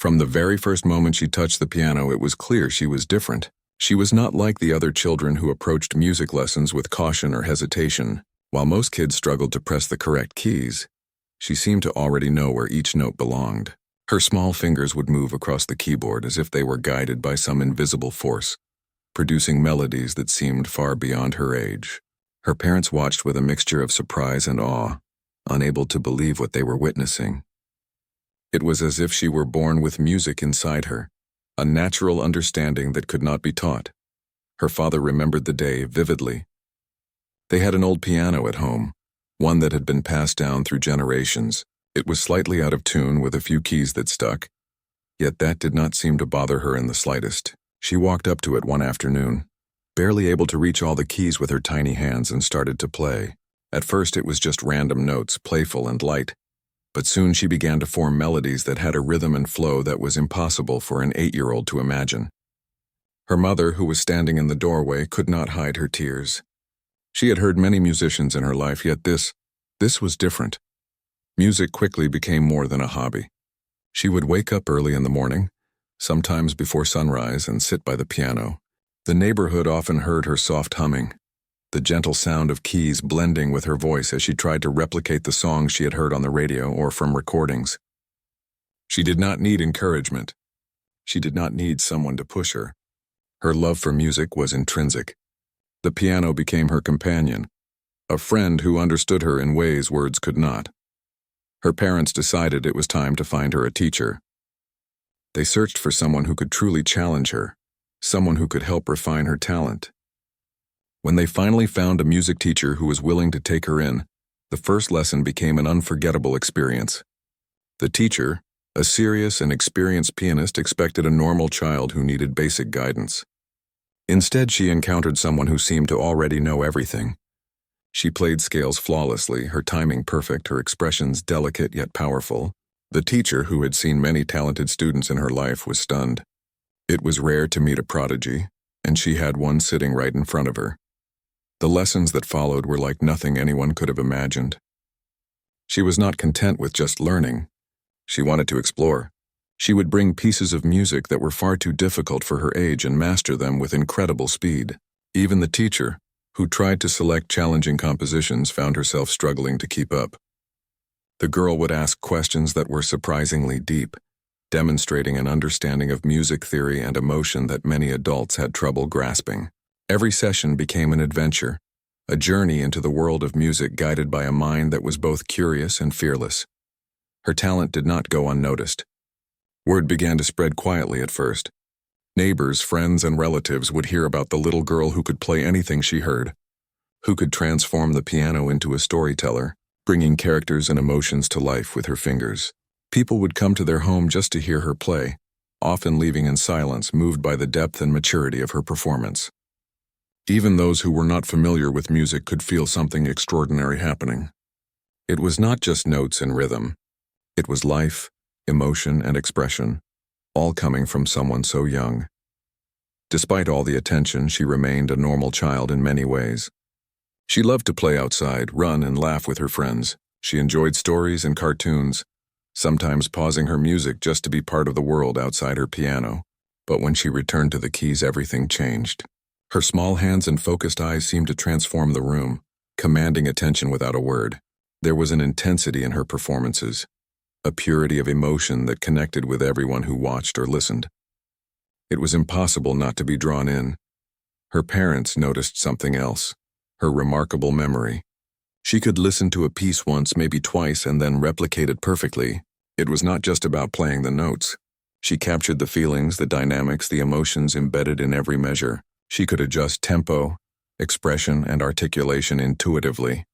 From the very first moment she touched the piano, it was clear she was different. She was not like the other children who approached music lessons with caution or hesitation. While most kids struggled to press the correct keys, she seemed to already know where each note belonged. Her small fingers would move across the keyboard as if they were guided by some invisible force, producing melodies that seemed far beyond her age. Her parents watched with a mixture of surprise and awe, unable to believe what they were witnessing. It was as if she were born with music inside her, a natural understanding that could not be taught. Her father remembered the day vividly. They had an old piano at home, one that had been passed down through generations. It was slightly out of tune with a few keys that stuck, yet that did not seem to bother her in the slightest. She walked up to it one afternoon, barely able to reach all the keys with her tiny hands, and started to play. At first it was just random notes, playful and light, but soon she began to form melodies that had a rhythm and flow that was impossible for an 8-year-old to imagine. Her mother, who was standing in the doorway, could not hide her tears. She had heard many musicians in her life, yet this was different. Music quickly became more than a hobby. She would wake up early in the morning, sometimes before sunrise, and sit by the piano. The neighborhood often heard her soft humming, the gentle sound of keys blending with her voice as she tried to replicate the songs she had heard on the radio or from recordings. She did not need encouragement. She did not need someone to push her. Her love for music was intrinsic. The piano became her companion, a friend who understood her in ways words could not. Her parents decided it was time to find her a teacher. They searched for someone who could truly challenge her, someone who could help refine her talent. When they finally found a music teacher who was willing to take her in, the first lesson became an unforgettable experience. The teacher, a serious and experienced pianist, expected a normal child who needed basic guidance. Instead, she encountered someone who seemed to already know everything. She played scales flawlessly, her timing perfect, her expressions delicate yet powerful. The teacher, who had seen many talented students in her life, was stunned. It was rare to meet a prodigy, and she had one sitting right in front of her. The lessons that followed were like nothing anyone could have imagined. She was not content with just learning. She wanted to explore. She would bring pieces of music that were far too difficult for her age and master them with incredible speed. Even the teacher, who tried to select challenging compositions, found herself struggling to keep up. The girl would ask questions that were surprisingly deep, demonstrating an understanding of music theory and emotion that many adults had trouble grasping. Every session became an adventure, a journey into the world of music guided by a mind that was both curious and fearless. Her talent did not go unnoticed. Word began to spread quietly at first. Neighbors, friends, and relatives would hear about the little girl who could play anything she heard, who could transform the piano into a storyteller, bringing characters and emotions to life with her fingers. People would come to their home just to hear her play, often leaving in silence, moved by the depth and maturity of her performance. Even those who were not familiar with music could feel something extraordinary happening. It was not just notes and rhythm. It was life, emotion, and expression, all coming from someone so young. Despite all the attention, she remained a normal child in many ways. She loved to play outside, run, and laugh with her friends. She enjoyed stories and cartoons, sometimes pausing her music just to be part of the world outside her piano. But when she returned to the keys, everything changed. Her small hands and focused eyes seemed to transform the room, commanding attention without a word. There was an intensity in her performances, a purity of emotion that connected with everyone who watched or listened. It was impossible not to be drawn in. Her parents noticed something else, her remarkable memory. She could listen to a piece once, maybe twice, and then replicate it perfectly. It was not just about playing the notes. She captured the feelings, the dynamics, the emotions embedded in every measure. She could adjust tempo, expression, and articulation intuitively,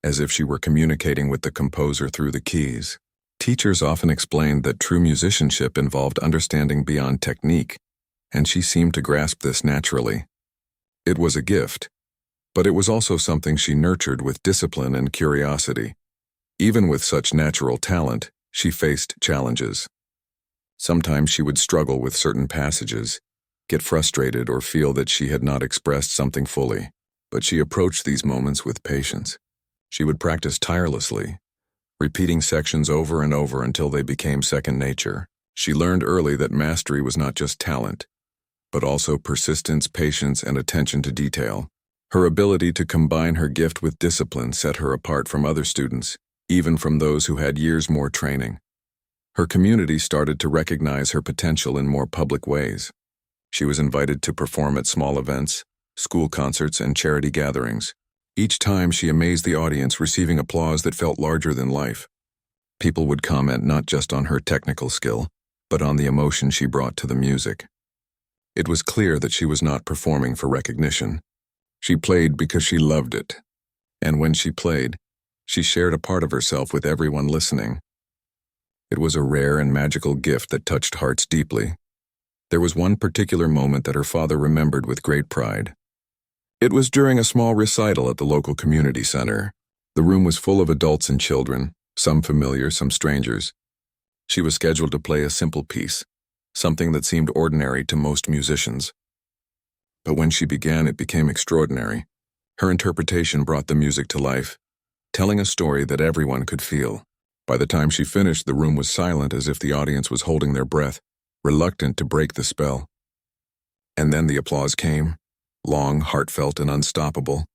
as if she were communicating with the composer through the keys. Teachers often explained that true musicianship involved understanding beyond technique, and she seemed to grasp this naturally. It was a gift, but it was also something she nurtured with discipline and curiosity. Even with such natural talent, she faced challenges. Sometimes she would struggle with certain passages, get frustrated, or feel that she had not expressed something fully, but she approached these moments with patience. She would practice tirelessly, repeating sections over and over until they became second nature. She learned early that mastery was not just talent, but also persistence, patience, and attention to detail. Her ability to combine her gift with discipline set her apart from other students, even from those who had years more training. Her community started to recognize her potential in more public ways. She was invited to perform at small events, school concerts, and charity gatherings. Each time she amazed the audience, receiving applause that felt larger than life. People would comment not just on her technical skill, but on the emotion she brought to the music. It was clear that she was not performing for recognition. She played because she loved it. And when she played, she shared a part of herself with everyone listening. It was a rare and magical gift that touched hearts deeply. There was one particular moment that her father remembered with great pride. It was during a small recital at the local community center. The room was full of adults and children, some familiar, some strangers. She was scheduled to play a simple piece, something that seemed ordinary to most musicians. But when she began, it became extraordinary. Her interpretation brought the music to life, telling a story that everyone could feel. By the time she finished, the room was silent, as if the audience was holding their breath, reluctant to break the spell. And then the applause came, long, heartfelt, and unstoppable.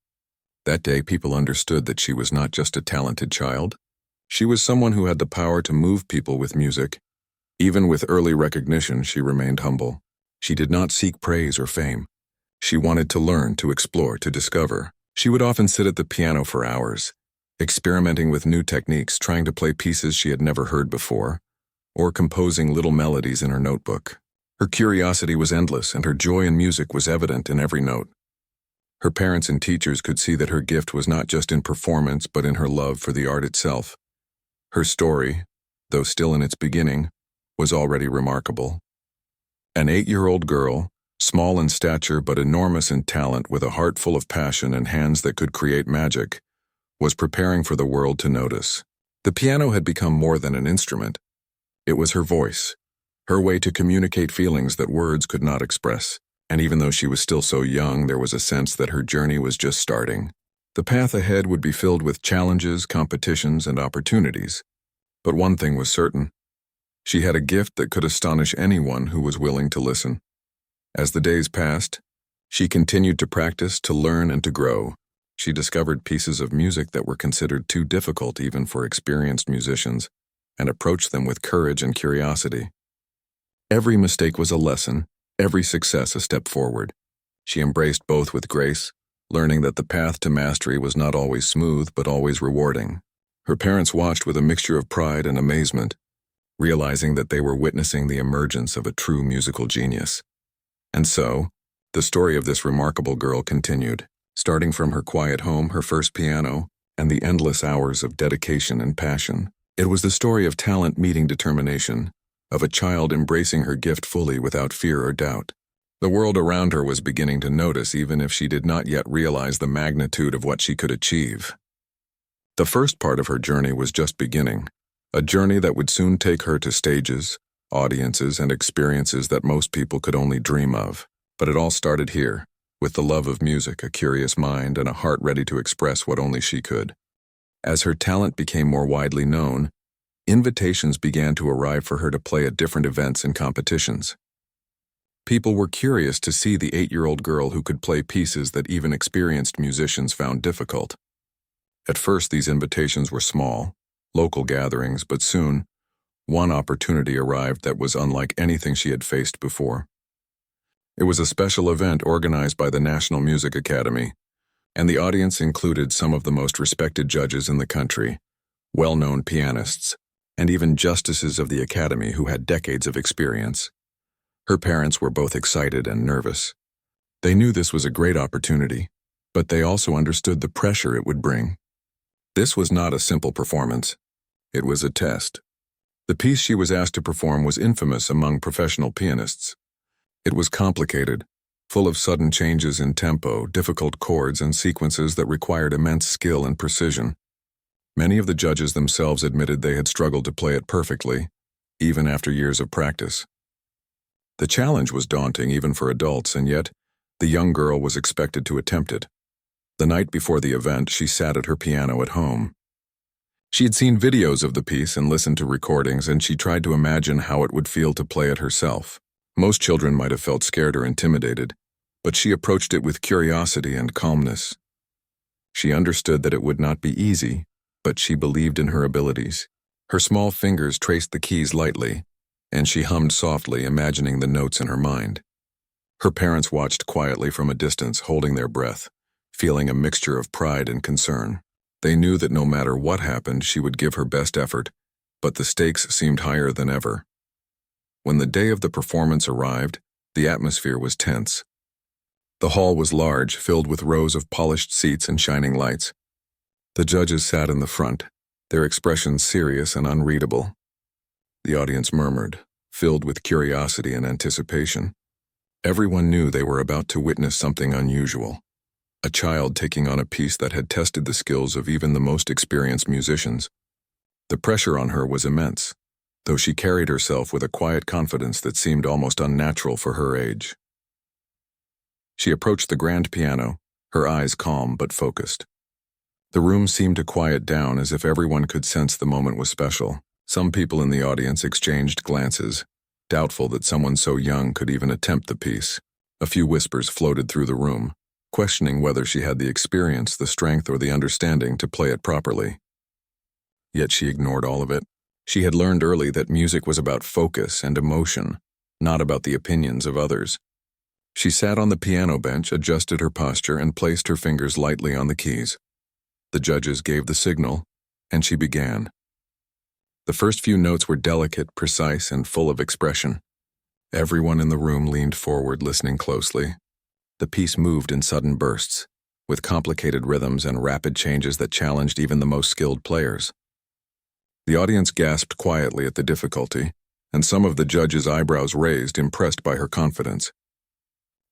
That day, people understood that she was not just a talented child. She was someone who had the power to move people with music. Even with early recognition, she remained humble. She did not seek praise or fame. She wanted to learn, to explore, to discover. She would often sit at the piano for hours, experimenting with new techniques, trying to play pieces she had never heard before, or composing little melodies in her notebook. Her curiosity was endless, and her joy in music was evident in every note. Her parents and teachers could see that her gift was not just in performance, but in her love for the art itself. Her story, though still in its beginning, was already remarkable. An 8-year-old girl, small in stature but enormous in talent, with a heart full of passion and hands that could create magic, was preparing for the world to notice. The piano had become more than an instrument. It was her voice, her way to communicate feelings that words could not express. And even though she was still so young, there was a sense that her journey was just starting. The path ahead would be filled with challenges, competitions, and opportunities. But one thing was certain. She had a gift that could astonish anyone who was willing to listen. As the days passed, she continued to practice, to learn, and to grow. She discovered pieces of music that were considered too difficult even for experienced musicians, and approached them with courage and curiosity. Every mistake was a lesson, every success a step forward. She embraced both with grace, learning that the path to mastery was not always smooth but always rewarding. Her parents watched with a mixture of pride and amazement, realizing that they were witnessing the emergence of a true musical genius. And so, the story of this remarkable girl continued, starting from her quiet home, her first piano, and the endless hours of dedication and passion. It was the story of talent meeting determination, of a child embracing her gift fully without fear or doubt. The world around her was beginning to notice, even if she did not yet realize the magnitude of what she could achieve. The first part of her journey was just beginning, a journey that would soon take her to stages, audiences, and experiences that most people could only dream of. But it all started here, with the love of music, a curious mind, and a heart ready to express what only she could. As her talent became more widely known, invitations began to arrive for her to play at different events and competitions. People were curious to see the 8-year-old girl who could play pieces that even experienced musicians found difficult. At first, these invitations were small, local gatherings, but soon, one opportunity arrived that was unlike anything she had faced before. It was a special event organized by the National Music Academy, and the audience included some of the most respected judges in the country, well-known pianists, and even justices of the Academy who had decades of experience. Her parents were both excited and nervous. They knew this was a great opportunity, but they also understood the pressure it would bring. This was not a simple performance. It was a test. The piece she was asked to perform was infamous among professional pianists. It was complicated, full of sudden changes in tempo, difficult chords, and sequences that required immense skill and precision. Many of the judges themselves admitted they had struggled to play it perfectly, even after years of practice. The challenge was daunting even for adults, and yet, the young girl was expected to attempt it. The night before the event, she sat at her piano at home. She had seen videos of the piece and listened to recordings, and she tried to imagine how it would feel to play it herself. Most children might have felt scared or intimidated, but she approached it with curiosity and calmness. She understood that it would not be easy, but she believed in her abilities. Her small fingers traced the keys lightly, and she hummed softly, imagining the notes in her mind. Her parents watched quietly from a distance, holding their breath, feeling a mixture of pride and concern. They knew that no matter what happened, she would give her best effort, but the stakes seemed higher than ever. When the day of the performance arrived, the atmosphere was tense. The hall was large, filled with rows of polished seats and shining lights. The judges sat in the front, their expressions serious and unreadable. The audience murmured, filled with curiosity and anticipation. Everyone knew they were about to witness something unusual. A child taking on a piece that had tested the skills of even the most experienced musicians. The pressure on her was immense, though she carried herself with a quiet confidence that seemed almost unnatural for her age. She approached the grand piano, her eyes calm but focused. The room seemed to quiet down, as if everyone could sense the moment was special. Some people in the audience exchanged glances, doubtful that someone so young could even attempt the piece. A few whispers floated through the room, questioning whether she had the experience, the strength, or the understanding to play it properly. Yet she ignored all of it. She had learned early that music was about focus and emotion, not about the opinions of others. She sat on the piano bench, adjusted her posture, and placed her fingers lightly on the keys. The judges gave the signal, and she began. The first few notes were delicate, precise, and full of expression. Everyone in the room leaned forward, listening closely. The piece moved in sudden bursts, with complicated rhythms and rapid changes that challenged even the most skilled players. The audience gasped quietly at the difficulty, and some of the judges' eyebrows raised, impressed by her confidence.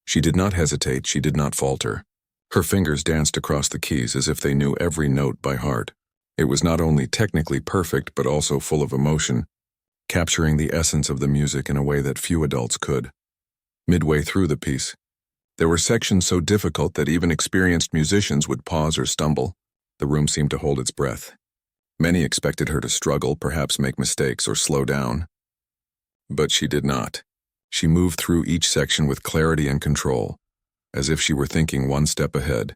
She did not hesitate, she did not falter. Her fingers danced across the keys as if they knew every note by heart. It was not only technically perfect, but also full of emotion, capturing the essence of the music in a way that few adults could. Midway through the piece, there were sections so difficult that even experienced musicians would pause or stumble. The room seemed to hold its breath. Many expected her to struggle, perhaps make mistakes or slow down. But she did not. She moved through each section with clarity and control, as if she were thinking one step ahead,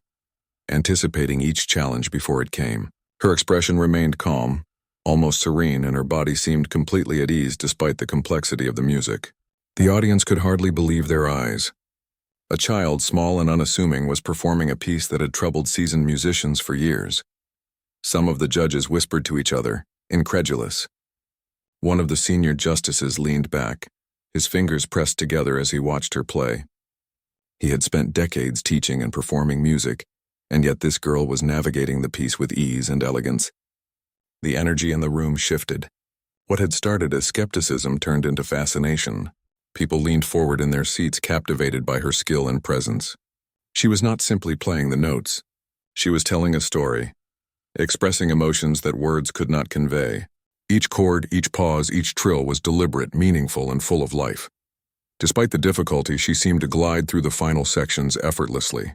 anticipating each challenge before it came. Her expression remained calm, almost serene, and her body seemed completely at ease despite the complexity of the music. The audience could hardly believe their eyes. A child, small and unassuming, was performing a piece that had troubled seasoned musicians for years. Some of the judges whispered to each other, incredulous. One of the senior justices leaned back, his fingers pressed together as he watched her play. He had spent decades teaching and performing music, and yet this girl was navigating the piece with ease and elegance. The energy in the room shifted. What had started as skepticism turned into fascination. People leaned forward in their seats, captivated by her skill and presence. She was not simply playing the notes. She was telling a story, expressing emotions that words could not convey. Each chord, each pause, each trill was deliberate, meaningful, and full of life. Despite the difficulty, she seemed to glide through the final sections effortlessly.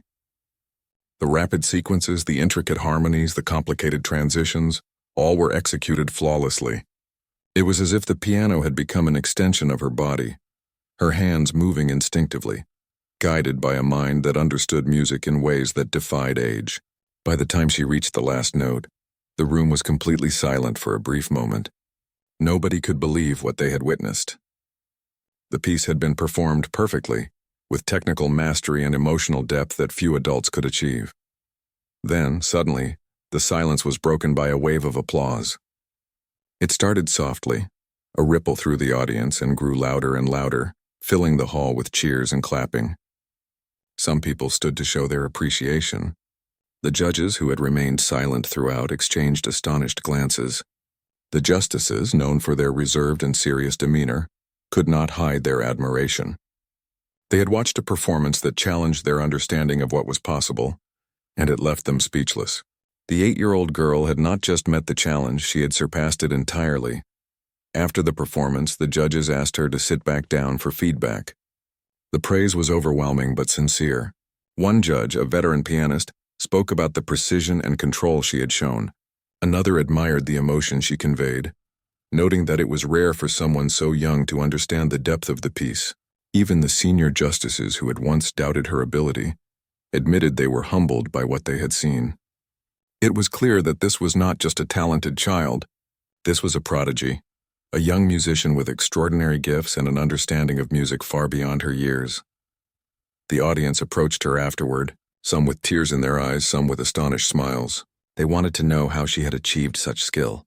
The rapid sequences, the intricate harmonies, the complicated transitions, all were executed flawlessly. It was as if the piano had become an extension of her body, her hands moving instinctively, guided by a mind that understood music in ways that defied age. By the time she reached the last note, the room was completely silent for a brief moment. Nobody could believe what they had witnessed. The piece had been performed perfectly, with technical mastery and emotional depth that few adults could achieve. Then, suddenly, the silence was broken by a wave of applause. It started softly, a ripple through the audience, and grew louder and louder, filling the hall with cheers and clapping. Some people stood to show their appreciation. The judges, who had remained silent throughout, exchanged astonished glances. The justices, known for their reserved and serious demeanor, could not hide their admiration. They had watched a performance that challenged their understanding of what was possible, and it left them speechless. The 8-year-old girl had not just met the challenge, she had surpassed it entirely. After the performance, the judges asked her to sit back down for feedback. The praise was overwhelming but sincere. One judge, a veteran pianist, spoke about the precision and control she had shown. Another admired the emotion she conveyed, noting that it was rare for someone so young to understand the depth of the piece. Even the senior justices who had once doubted her ability admitted they were humbled by what they had seen. It was clear that this was not just a talented child. This was a prodigy, a young musician with extraordinary gifts and an understanding of music far beyond her years. The audience approached her afterward, some with tears in their eyes, some with astonished smiles. They wanted to know how she had achieved such skill,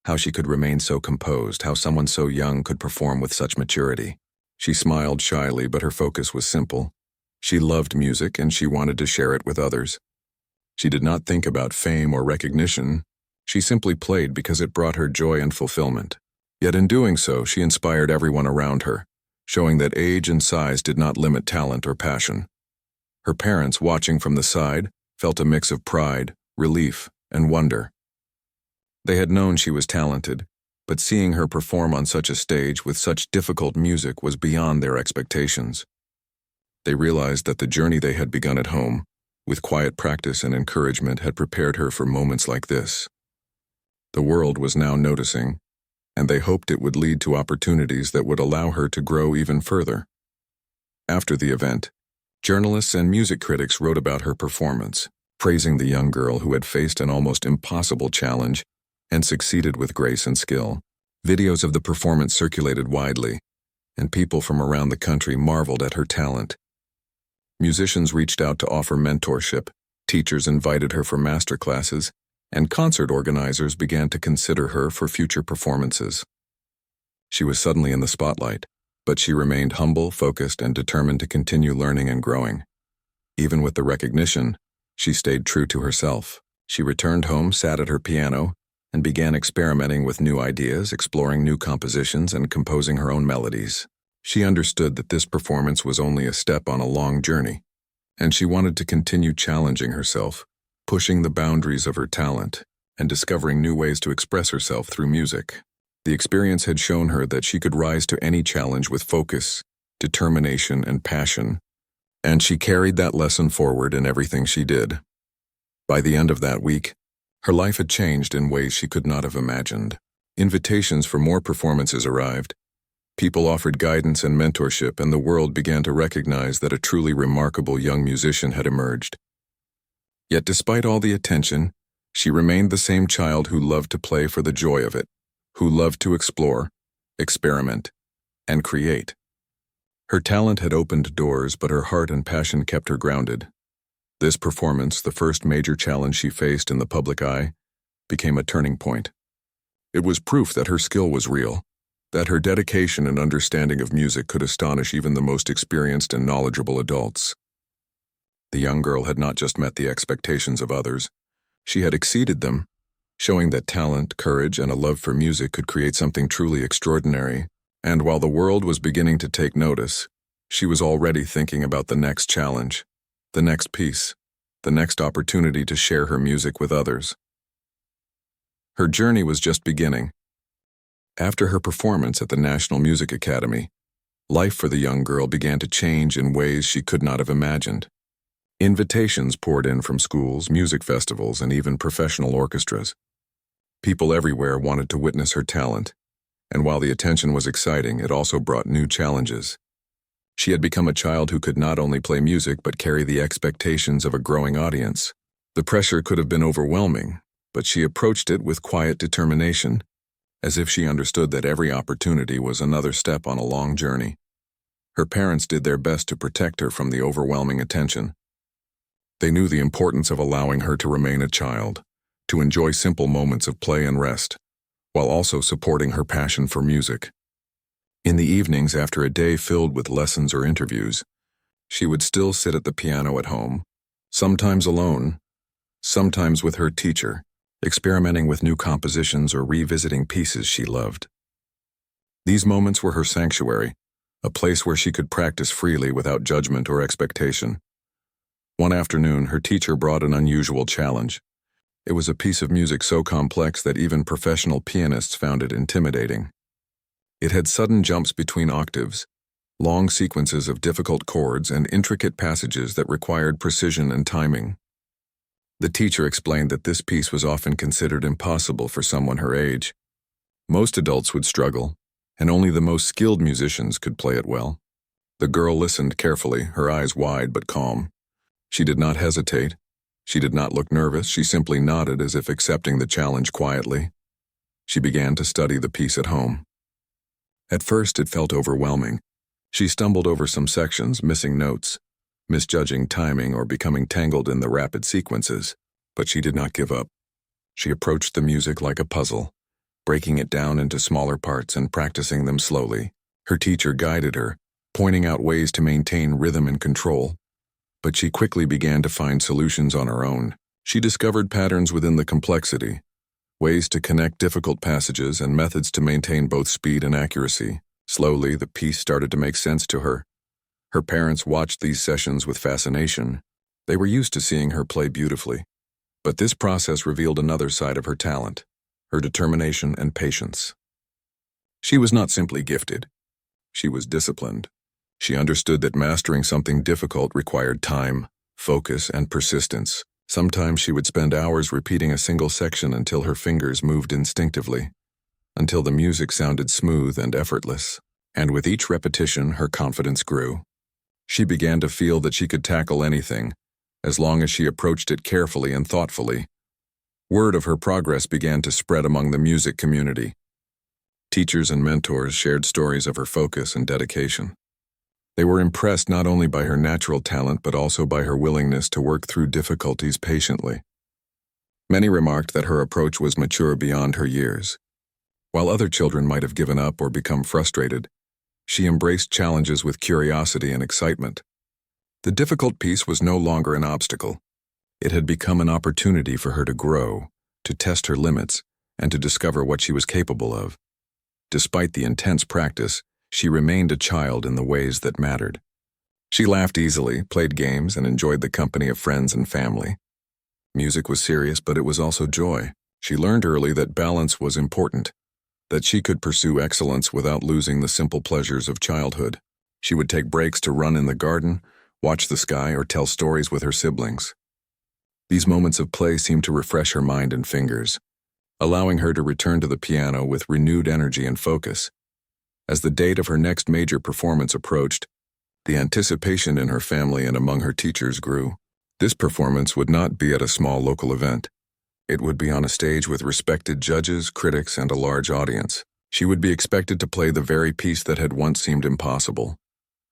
how she could remain so composed, how someone so young could perform with such maturity. She smiled shyly, but her focus was simple. She loved music and she wanted to share it with others. She did not think about fame or recognition. She simply played because it brought her joy and fulfillment. Yet in doing so, she inspired everyone around her, showing that age and size did not limit talent or passion. Her parents, watching from the side, felt a mix of pride, relief, and wonder. They had known she was talented, but seeing her perform on such a stage with such difficult music was beyond their expectations. They realized that the journey they had begun at home, with quiet practice and encouragement, had prepared her for moments like this. The world was now noticing, and they hoped it would lead to opportunities that would allow her to grow even further. After the event, journalists and music critics wrote about her performance, praising the young girl who had faced an almost impossible challenge and succeeded with grace and skill. Videos of the performance circulated widely, and people from around the country marveled at her talent. Musicians reached out to offer mentorship, teachers invited her for master classes, and concert organizers began to consider her for future performances. She was suddenly in the spotlight, but she remained humble, focused, and determined to continue learning and growing. Even with the recognition, she stayed true to herself. She returned home, sat at her piano, and began experimenting with new ideas, exploring new compositions, and composing her own melodies. She understood that this performance was only a step on a long journey, and she wanted to continue challenging herself, pushing the boundaries of her talent, and discovering new ways to express herself through music. The experience had shown her that she could rise to any challenge with focus, determination, and passion, and she carried that lesson forward in everything she did. By the end of that week, her life had changed in ways she could not have imagined. Invitations for more performances arrived. People offered guidance and mentorship, and the world began to recognize that a truly remarkable young musician had emerged. Yet despite all the attention, she remained the same child who loved to play for the joy of it, who loved to explore, experiment, and create. Her talent had opened doors, but her heart and passion kept her grounded. This performance, the first major challenge she faced in the public eye, became a turning point. It was proof that her skill was real, that her dedication and understanding of music could astonish even the most experienced and knowledgeable adults. The young girl had not just met the expectations of others, she had exceeded them, showing that talent, courage, and a love for music could create something truly extraordinary. And while the world was beginning to take notice, she was already thinking about the next challenge, the next piece, the next opportunity to share her music with others. Her journey was just beginning. After her performance at the National Music Academy, life for the young girl began to change in ways she could not have imagined. Invitations poured in from schools, music festivals, and even professional orchestras. People everywhere wanted to witness her talent, and while the attention was exciting, it also brought new challenges. She had become a child who could not only play music but carry the expectations of a growing audience. The pressure could have been overwhelming, but she approached it with quiet determination, as if she understood that every opportunity was another step on a long journey. Her parents did their best to protect her from the overwhelming attention. They knew the importance of allowing her to remain a child, to enjoy simple moments of play and rest, while also supporting her passion for music. In the evenings, after a day filled with lessons or interviews, she would still sit at the piano at home, sometimes alone, sometimes with her teacher, experimenting with new compositions or revisiting pieces she loved. These moments were her sanctuary, a place where she could practice freely without judgment or expectation. One afternoon, her teacher brought an unusual challenge. It was a piece of music so complex that even professional pianists found it intimidating. It had sudden jumps between octaves, long sequences of difficult chords, and intricate passages that required precision and timing. The teacher explained that this piece was often considered impossible for someone her age. Most adults would struggle, and only the most skilled musicians could play it well. The girl listened carefully, her eyes wide but calm. She did not hesitate. She did not look nervous. She simply nodded as if accepting the challenge quietly. She began to study the piece at home. At first, it felt overwhelming. She stumbled over some sections, missing notes, misjudging timing or becoming tangled in the rapid sequences. But she did not give up. She approached the music like a puzzle, breaking it down into smaller parts and practicing them slowly. Her teacher guided her, pointing out ways to maintain rhythm and control. But she quickly began to find solutions on her own. She discovered patterns within the complexity, ways to connect difficult passages, and methods to maintain both speed and accuracy. Slowly, the piece started to make sense to her. Her parents watched these sessions with fascination. They were used to seeing her play beautifully. But this process revealed another side of her talent, her determination and patience. She was not simply gifted. She was disciplined. She understood that mastering something difficult required time, focus, and persistence. Sometimes she would spend hours repeating a single section until her fingers moved instinctively, until the music sounded smooth and effortless. And with each repetition, her confidence grew. She began to feel that she could tackle anything, as long as she approached it carefully and thoughtfully. Word of her progress began to spread among the music community. Teachers and mentors shared stories of her focus and dedication. They were impressed not only by her natural talent but also by her willingness to work through difficulties patiently. Many remarked that her approach was mature beyond her years. While other children might have given up or become frustrated, she embraced challenges with curiosity and excitement. The difficult piece was no longer an obstacle. It had become an opportunity for her to grow, to test her limits, and to discover what she was capable of. Despite the intense practice, she remained a child in the ways that mattered. She laughed easily, played games, and enjoyed the company of friends and family. Music was serious, but it was also joy. She learned early that balance was important, that she could pursue excellence without losing the simple pleasures of childhood. She would take breaks to run in the garden, watch the sky, or tell stories with her siblings. These moments of play seemed to refresh her mind and fingers, allowing her to return to the piano with renewed energy and focus. As the date of her next major performance approached, the anticipation in her family and among her teachers grew. This performance would not be at a small local event. It would be on a stage with respected judges, critics, and a large audience. She would be expected to play the very piece that had once seemed impossible,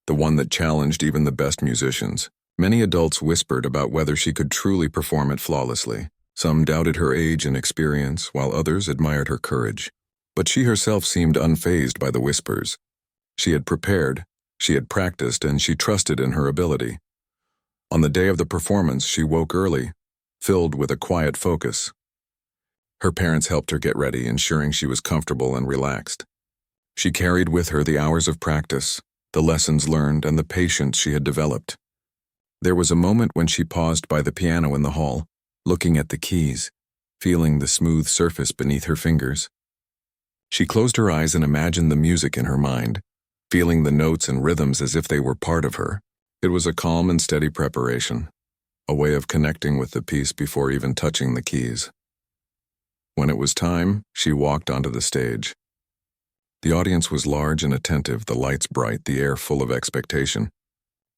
the one that challenged even the best musicians. Many adults whispered about whether she could truly perform it flawlessly. Some doubted her age and experience, while others admired her courage. But she herself seemed unfazed by the whispers. She had prepared, she had practiced, and she trusted in her ability. On the day of the performance, she woke early, filled with a quiet focus. Her parents helped her get ready, ensuring she was comfortable and relaxed. She carried with her the hours of practice, the lessons learned, and the patience she had developed. There was a moment when she paused by the piano in the hall, looking at the keys, feeling the smooth surface beneath her fingers. She closed her eyes and imagined the music in her mind, feeling the notes and rhythms as if they were part of her. It was a calm and steady preparation, a way of connecting with the piece before even touching the keys. When it was time, she walked onto the stage. The audience was large and attentive, the lights bright, the air full of expectation.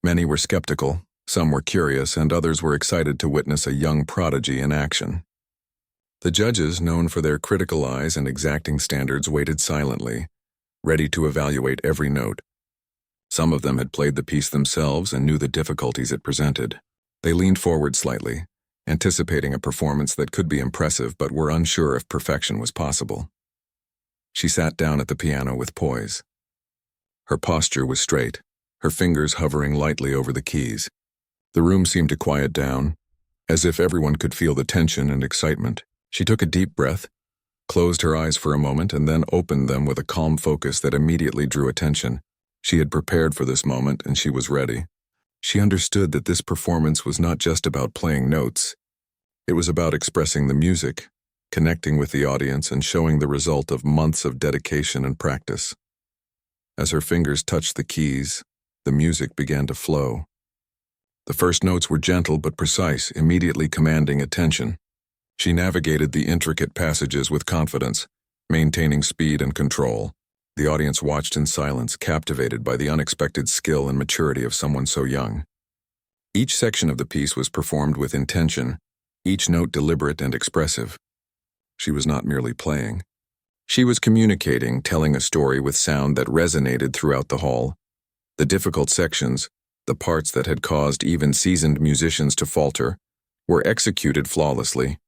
Many were skeptical, some were curious, and others were excited to witness a young prodigy in action. The judges, known for their critical eyes and exacting standards, waited silently, ready to evaluate every note. Some of them had played the piece themselves and knew the difficulties it presented. They leaned forward slightly, anticipating a performance that could be impressive but were unsure if perfection was possible. She sat down at the piano with poise. Her posture was straight, her fingers hovering lightly over the keys. The room seemed to quiet down, as if everyone could feel the tension and excitement. She took a deep breath, closed her eyes for a moment, and then opened them with a calm focus that immediately drew attention. She had prepared for this moment, and she was ready. She understood that this performance was not just about playing notes. It was about expressing the music, connecting with the audience, and showing the result of months of dedication and practice. As her fingers touched the keys, the music began to flow. The first notes were gentle but precise, immediately commanding attention. She navigated the intricate passages with confidence, maintaining speed and control. The audience watched in silence, captivated by the unexpected skill and maturity of someone so young. Each section of the piece was performed with intention, each note deliberate and expressive. She was not merely playing. She was communicating, telling a story with sound that resonated throughout the hall. The difficult sections, the parts that had caused even seasoned musicians to falter, were executed flawlessly.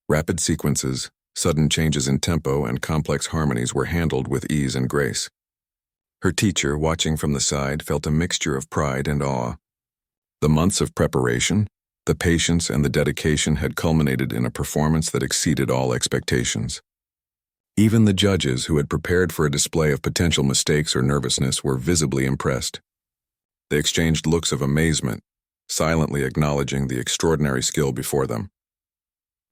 Rapid sequences, sudden changes in tempo, and complex harmonies were handled with ease and grace. Her teacher, watching from the side, felt a mixture of pride and awe. The months of preparation, the patience and the dedication had culminated in a performance that exceeded all expectations. Even the judges, who had prepared for a display of potential mistakes or nervousness, were visibly impressed. They exchanged looks of amazement, silently acknowledging the extraordinary skill before them.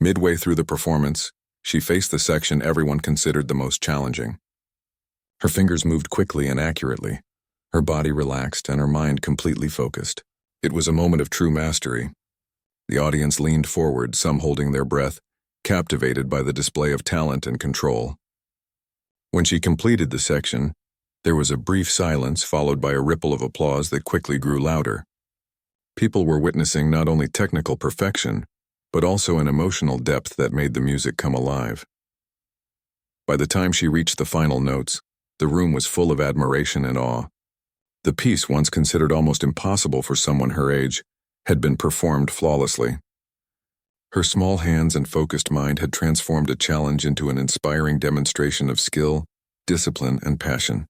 Midway through the performance, she faced the section everyone considered the most challenging. Her fingers moved quickly and accurately, her body relaxed and her mind completely focused. It was a moment of true mastery. The audience leaned forward, some holding their breath, captivated by the display of talent and control. When she completed the section, there was a brief silence followed by a ripple of applause that quickly grew louder. People were witnessing not only technical perfection, but also an emotional depth that made the music come alive. By the time she reached the final notes, the room was full of admiration and awe. The piece, once considered almost impossible for someone her age, had been performed flawlessly. Her small hands and focused mind had transformed a challenge into an inspiring demonstration of skill, discipline, and passion.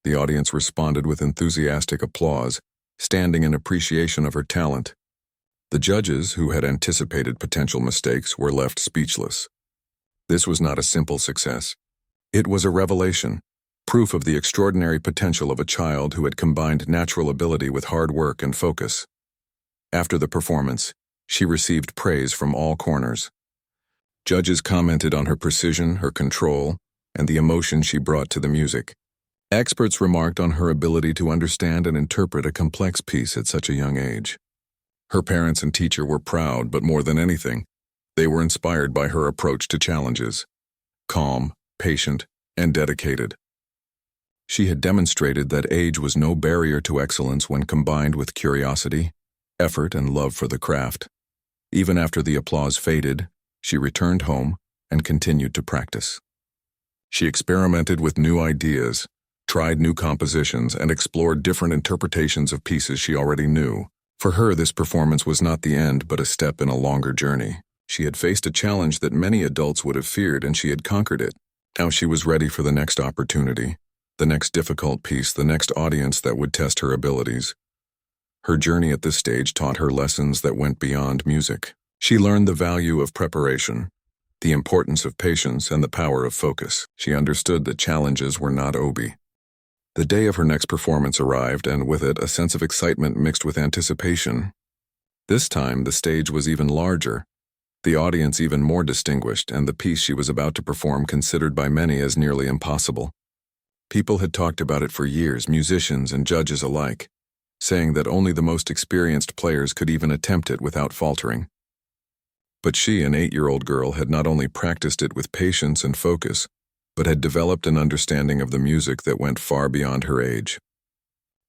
The audience responded with enthusiastic applause, standing in appreciation of her talent. The judges, who had anticipated potential mistakes, were left speechless. This was not a simple success. It was a revelation, proof of the extraordinary potential of a child who had combined natural ability with hard work and focus. After the performance, she received praise from all corners. Judges commented on her precision, her control, and the emotion she brought to the music. Experts remarked on her ability to understand and interpret a complex piece at such a young age. Her parents and teacher were proud, but more than anything, they were inspired by her approach to challenges. Calm, patient, and dedicated. She had demonstrated that age was no barrier to excellence when combined with curiosity, effort, and love for the craft. Even after the applause faded, she returned home and continued to practice. She experimented with new ideas, tried new compositions, and explored different interpretations of pieces she already knew. For her, this performance was not the end, but a step in a longer journey. She had faced a challenge that many adults would have feared, and she had conquered it. Now she was ready for the next opportunity, the next difficult piece, the next audience that would test her abilities. Her journey at this stage taught her lessons that went beyond music. She learned the value of preparation, the importance of patience, and the power of focus. She understood that challenges were not obi. The day of her next performance arrived, and with it a sense of excitement mixed with anticipation. This time, the stage was even larger, the audience even more distinguished, and the piece she was about to perform considered by many as nearly impossible. People had talked about it for years, musicians and judges alike, saying that only the most experienced players could even attempt it without faltering. But she, an 8-year-old girl, had not only practiced it with patience and focus, but had developed an understanding of the music that went far beyond her age.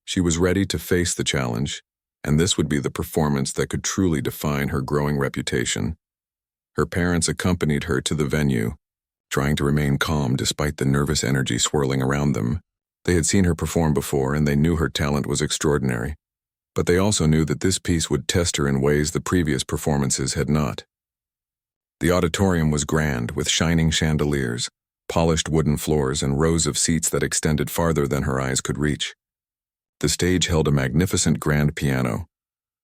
She was ready to face the challenge, and this would be the performance that could truly define her growing reputation. Her parents accompanied her to the venue, trying to remain calm despite the nervous energy swirling around them. They had seen her perform before, and they knew her talent was extraordinary. But they also knew that this piece would test her in ways the previous performances had not. The auditorium was grand, with shining chandeliers, polished wooden floors, and rows of seats that extended farther than her eyes could reach. The stage held a magnificent grand piano,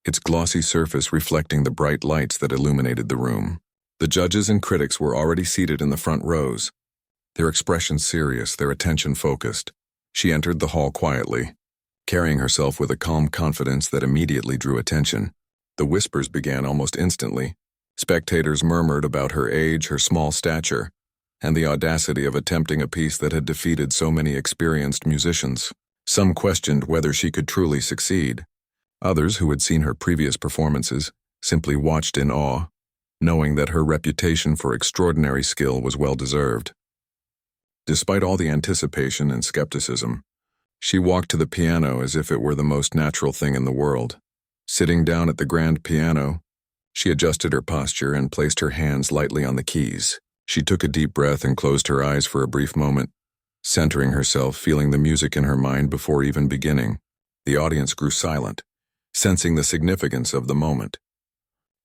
its glossy surface reflecting the bright lights that illuminated the room. The judges and critics were already seated in the front rows, their expressions serious, their attention focused. She entered the hall quietly, carrying herself with a calm confidence that immediately drew attention. The whispers began almost instantly. Spectators murmured about her age, her small stature, and the audacity of attempting a piece that had defeated so many experienced musicians. Some questioned whether she could truly succeed. Others who had seen her previous performances simply watched in awe, knowing that her reputation for extraordinary skill was well-deserved. Despite all the anticipation and skepticism, she walked to the piano as if it were the most natural thing in the world. Sitting down at the grand piano, she adjusted her posture and placed her hands lightly on the keys. She took a deep breath and closed her eyes for a brief moment, centering herself, feeling the music in her mind before even beginning. The audience grew silent, sensing the significance of the moment.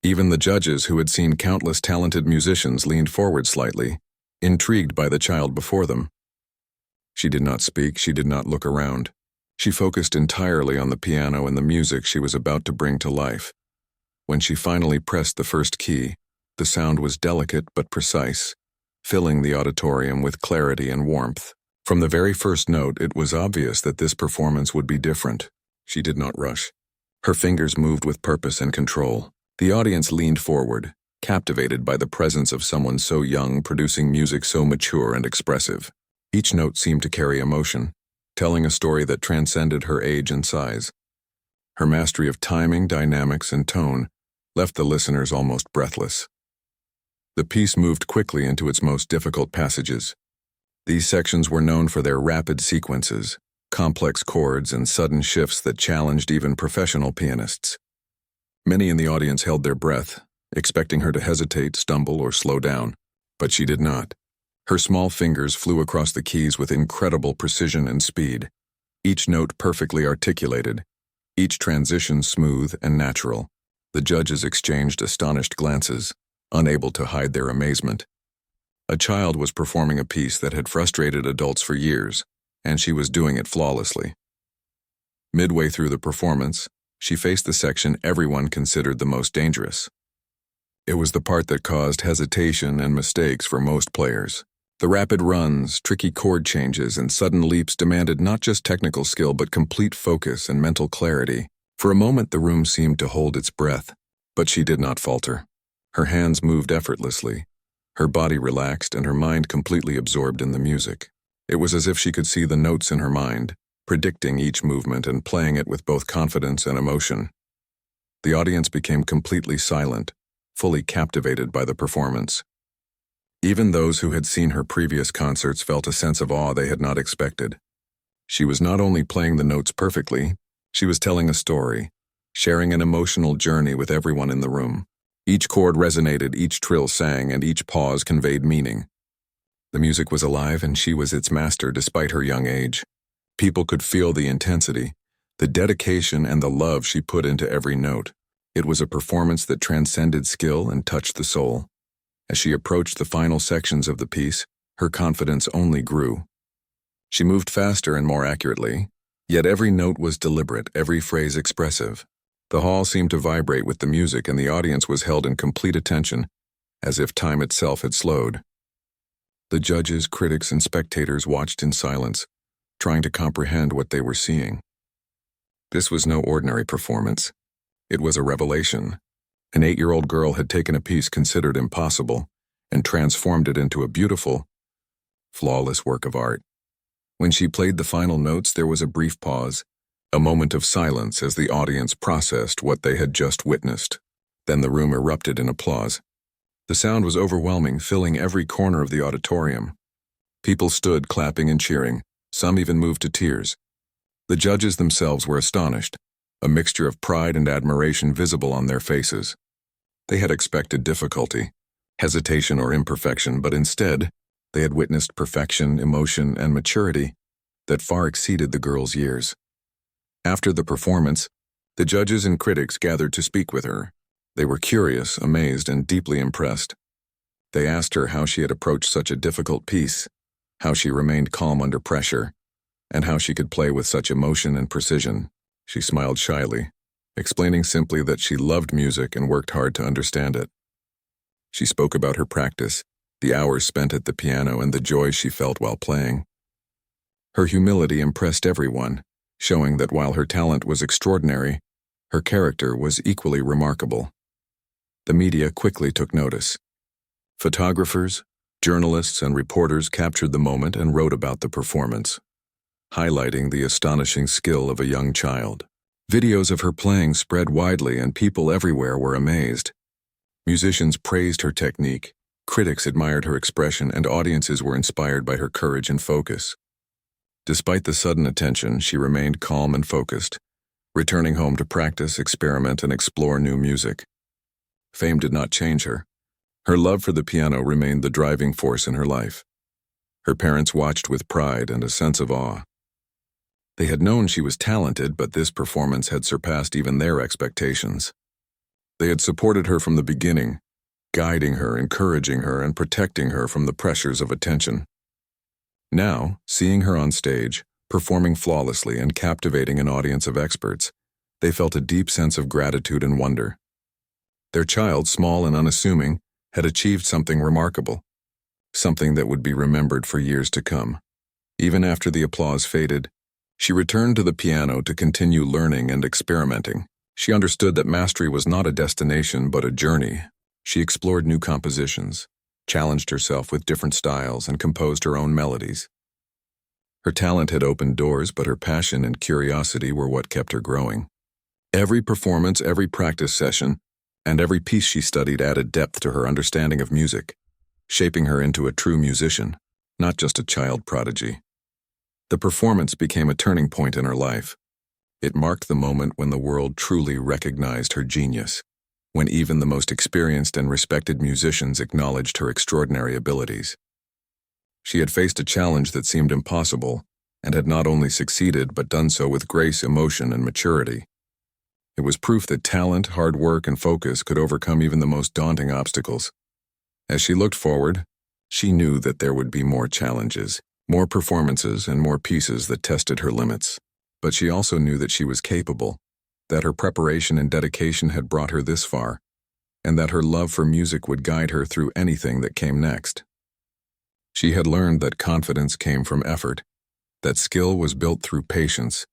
Even the judges, who had seen countless talented musicians, leaned forward slightly, intrigued by the child before them. She did not speak, she did not look around. She focused entirely on the piano and the music she was about to bring to life. When she finally pressed the first key, the sound was delicate but precise, filling the auditorium with clarity and warmth. From the very first note, it was obvious that this performance would be different. She did not rush. Her fingers moved with purpose and control. The audience leaned forward, captivated by the presence of someone so young producing music so mature and expressive. Each note seemed to carry emotion, telling a story that transcended her age and size. Her mastery of timing, dynamics, and tone left the listeners almost breathless. The piece moved quickly into its most difficult passages. These sections were known for their rapid sequences, complex chords, and sudden shifts that challenged even professional pianists. Many in the audience held their breath, expecting her to hesitate, stumble, or slow down, but she did not. Her small fingers flew across the keys with incredible precision and speed, each note perfectly articulated, each transition smooth and natural. The judges exchanged astonished glances, unable to hide their amazement. A child was performing a piece that had frustrated adults for years, and she was doing it flawlessly. Midway through the performance, she faced the section everyone considered the most dangerous. It was the part that caused hesitation and mistakes for most players. The rapid runs, tricky chord changes, and sudden leaps demanded not just technical skill but complete focus and mental clarity. For a moment the room seemed to hold its breath, but she did not falter. Her hands moved effortlessly, her body relaxed, and her mind completely absorbed in the music. It was as if she could see the notes in her mind, predicting each movement and playing it with both confidence and emotion. The audience became completely silent, fully captivated by the performance. Even those who had seen her previous concerts felt a sense of awe they had not expected. She was not only playing the notes perfectly, she was telling a story, sharing an emotional journey with everyone in the room. Each chord resonated, each trill sang, and each pause conveyed meaning. The music was alive, and she was its master despite her young age. People could feel the intensity, the dedication, and the love she put into every note. It was a performance that transcended skill and touched the soul. As she approached the final sections of the piece, her confidence only grew. She moved faster and more accurately, yet every note was deliberate, every phrase expressive. The hall seemed to vibrate with the music, and the audience was held in complete attention, as if time itself had slowed. The judges, critics, and spectators watched in silence, trying to comprehend what they were seeing. This was no ordinary performance. It was a revelation. An 8-year-old girl had taken a piece considered impossible and transformed it into a beautiful, flawless work of art. When she played the final notes, there was a brief pause, a moment of silence as the audience processed what they had just witnessed. Then the room erupted in applause. The sound was overwhelming, filling every corner of the auditorium. People stood clapping and cheering, some even moved to tears. The judges themselves were astonished, a mixture of pride and admiration visible on their faces. They had expected difficulty, hesitation, or imperfection, but instead, they had witnessed perfection, emotion, and maturity that far exceeded the girl's years. After the performance, the judges and critics gathered to speak with her. They were curious, amazed, and deeply impressed. They asked her how she had approached such a difficult piece, how she remained calm under pressure, and how she could play with such emotion and precision. She smiled shyly, explaining simply that she loved music and worked hard to understand it. She spoke about her practice, the hours spent at the piano, and the joy she felt while playing. Her humility impressed everyone, showing that while her talent was extraordinary, her character was equally remarkable. The media quickly took notice. Photographers, journalists, and reporters captured the moment and wrote about the performance, highlighting the astonishing skill of a young child. Videos of her playing spread widely and people everywhere were amazed. Musicians praised her technique, critics admired her expression, and audiences were inspired by her courage and focus. Despite the sudden attention, she remained calm and focused, returning home to practice, experiment, and explore new music. Fame did not change her. Her love for the piano remained the driving force in her life. Her parents watched with pride and a sense of awe. They had known she was talented, but this performance had surpassed even their expectations. They had supported her from the beginning, guiding her, encouraging her, and protecting her from the pressures of attention. Now, seeing her on stage, performing flawlessly and captivating an audience of experts, they felt a deep sense of gratitude and wonder. Their child, small and unassuming, had achieved something remarkable, something that would be remembered for years to come. Even after the applause faded, she returned to the piano to continue learning and experimenting. She understood that mastery was not a destination but a journey. She explored new compositions, challenged herself with different styles, and composed her own melodies. Her talent had opened doors, but her passion and curiosity were what kept her growing. Every performance, every practice session, and every piece she studied added depth to her understanding of music, shaping her into a true musician, not just a child prodigy. The performance became a turning point in her life. It marked the moment when the world truly recognized her genius, when even the most experienced and respected musicians acknowledged her extraordinary abilities. She had faced a challenge that seemed impossible, and had not only succeeded but done so with grace, emotion, and maturity. It was proof that talent, hard work, and focus could overcome even the most daunting obstacles. As she looked forward, she knew that there would be more challenges, more performances, and more pieces that tested her limits. But she also knew that she was capable, that her preparation and dedication had brought her this far, and that her love for music would guide her through anything that came next. She had learned that confidence came from effort, that skill was built through patience,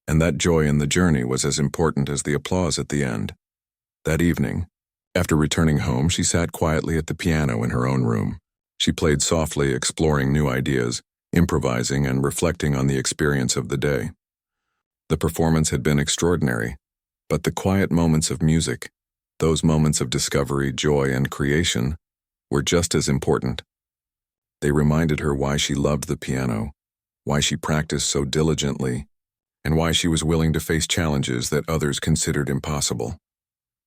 and that joy in the journey was as important as the applause at the end. That evening, after returning home, she sat quietly at the piano in her own room. She played softly, exploring new ideas, improvising, and reflecting on the experience of the day. The performance had been extraordinary, but the quiet moments of music, those moments of discovery, joy, and creation, were just as important. They reminded her why she loved the piano, why she practiced so diligently, and why she was willing to face challenges that others considered impossible.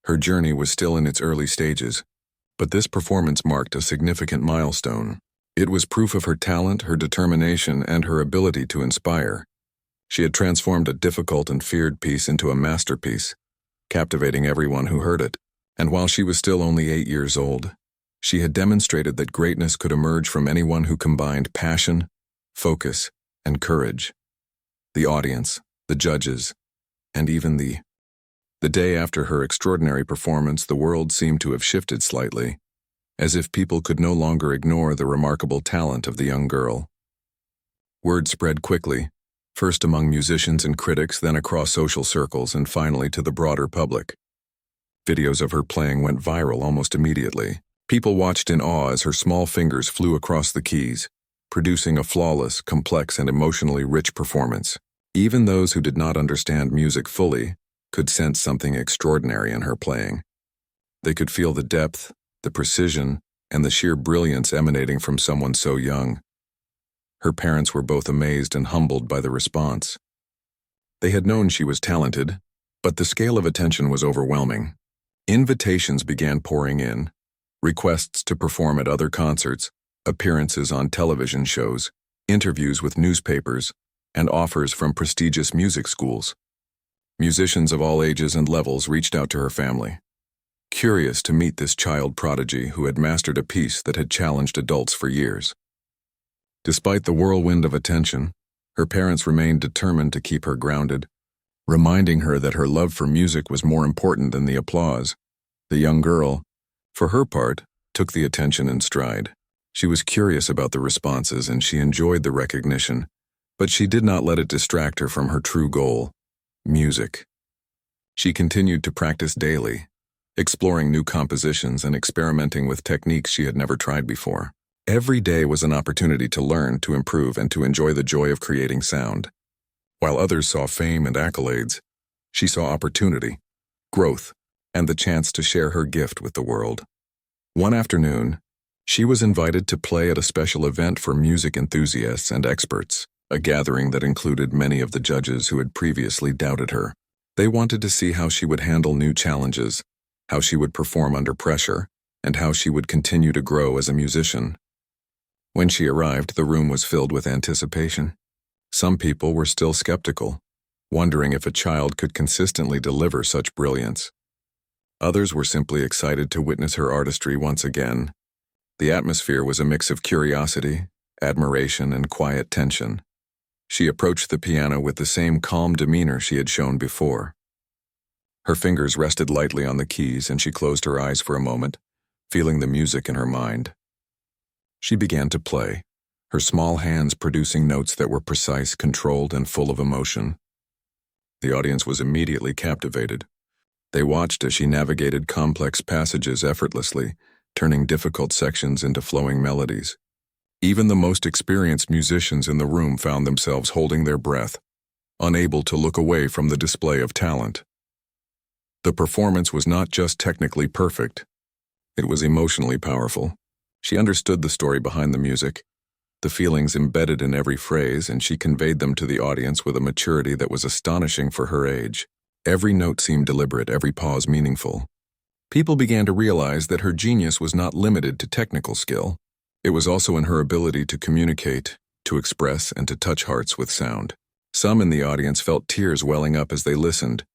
Her journey was still in its early stages, but this performance marked a significant milestone. It was proof of her talent, her determination, and her ability to inspire. She had transformed a difficult and feared piece into a masterpiece, captivating everyone who heard it. And while she was still only 8 years old, she had demonstrated that greatness could emerge from anyone who combined passion, focus, and courage. The audience, the judges, and even the day after her extraordinary performance, the world seemed to have shifted slightly, as if people could no longer ignore the remarkable talent of the young girl. Word spread quickly, first among musicians and critics, then across social circles, and finally to the broader public. Videos of her playing went viral almost immediately. People watched in awe as her small fingers flew across the keys, producing a flawless, complex, and emotionally rich performance. Even those who did not understand music fully could sense something extraordinary in her playing. They could feel the depth, the precision, and the sheer brilliance emanating from someone so young. Her parents were both amazed and humbled by the response. They had known she was talented, but the scale of attention was overwhelming. Invitations began pouring in, requests to perform at other concerts, appearances on television shows, interviews with newspapers, and offers from prestigious music schools. Musicians of all ages and levels reached out to her family, curious to meet this child prodigy who had mastered a piece that had challenged adults for years. Despite the whirlwind of attention, her parents remained determined to keep her grounded, reminding her that her love for music was more important than the applause. The young girl, for her part, took the attention in stride. She was curious about the responses and she enjoyed the recognition, but she did not let it distract her from her true goal, music. She continued to practice daily, exploring new compositions and experimenting with techniques she had never tried before. Every day was an opportunity to learn, to improve, and to enjoy the joy of creating sound. While others saw fame and accolades, She saw opportunity, growth, and the chance to share her gift with the world. One afternoon, she was invited to play at a special event for music enthusiasts and experts, a gathering that included many of the judges who had previously doubted her. They wanted to see how she would handle new challenges, how she would perform under pressure, and how she would continue to grow as a musician. When she arrived, the room was filled with anticipation. Some people were still skeptical, wondering if a child could consistently deliver such brilliance. Others were simply excited to witness her artistry once again. The atmosphere was a mix of curiosity, admiration, and quiet tension. She approached the piano with the same calm demeanor she had shown before. Her fingers rested lightly on the keys, and she closed her eyes for a moment, feeling the music in her mind. She began to play, her small hands producing notes that were precise, controlled, and full of emotion. The audience was immediately captivated. They watched as she navigated complex passages effortlessly, turning difficult sections into flowing melodies. Even the most experienced musicians in the room found themselves holding their breath, unable to look away from the display of talent. The performance was not just technically perfect, it was emotionally powerful. She understood the story behind the music, the feelings embedded in every phrase, and she conveyed them to the audience with a maturity that was astonishing for her age. Every note seemed deliberate, every pause meaningful. People began to realize that her genius was not limited to technical skill. It was also in her ability to communicate, to express, and to touch hearts with sound. Some in the audience felt tears welling up as they listened,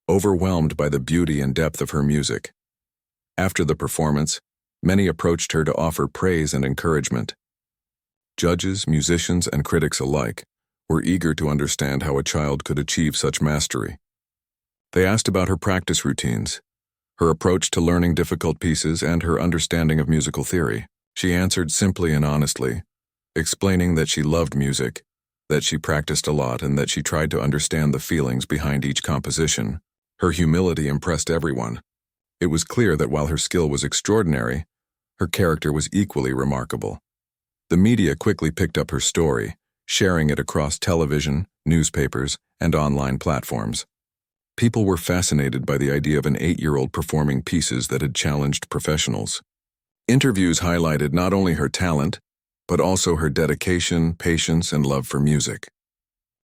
overwhelmed by the beauty and depth of her music. After the performance, many approached her to offer praise and encouragement. Judges, musicians, and critics alike were eager to understand how a child could achieve such mastery. They asked about her practice routines, her approach to learning difficult pieces, and her understanding of musical theory. She answered simply and honestly, explaining that she loved music, that she practiced a lot, and that she tried to understand the feelings behind each composition. Her humility impressed everyone. It was clear that while her skill was extraordinary, her character was equally remarkable. The media quickly picked up her story, sharing it across television, newspapers, and online platforms. People were fascinated by the idea of an 8-year-old performing pieces that had challenged professionals. Interviews highlighted not only her talent, but also her dedication, patience, and love for music.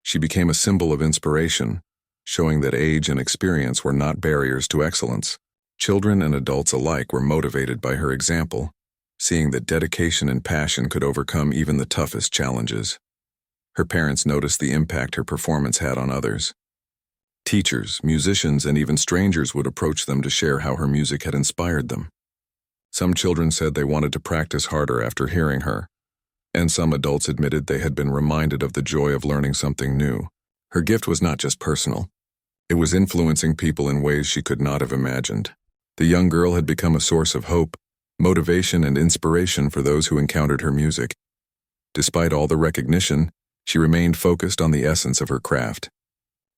She became a symbol of inspiration, showing that age and experience were not barriers to excellence. Children and adults alike were motivated by her example, seeing that dedication and passion could overcome even the toughest challenges. Her parents noticed the impact her performance had on others. Teachers, musicians, and even strangers would approach them to share how her music had inspired them. Some children said they wanted to practice harder after hearing her, and some adults admitted they had been reminded of the joy of learning something new. Her gift was not just personal. It was influencing people in ways she could not have imagined. The young girl had become a source of hope, motivation, and inspiration for those who encountered her music. Despite all the recognition, she remained focused on the essence of her craft.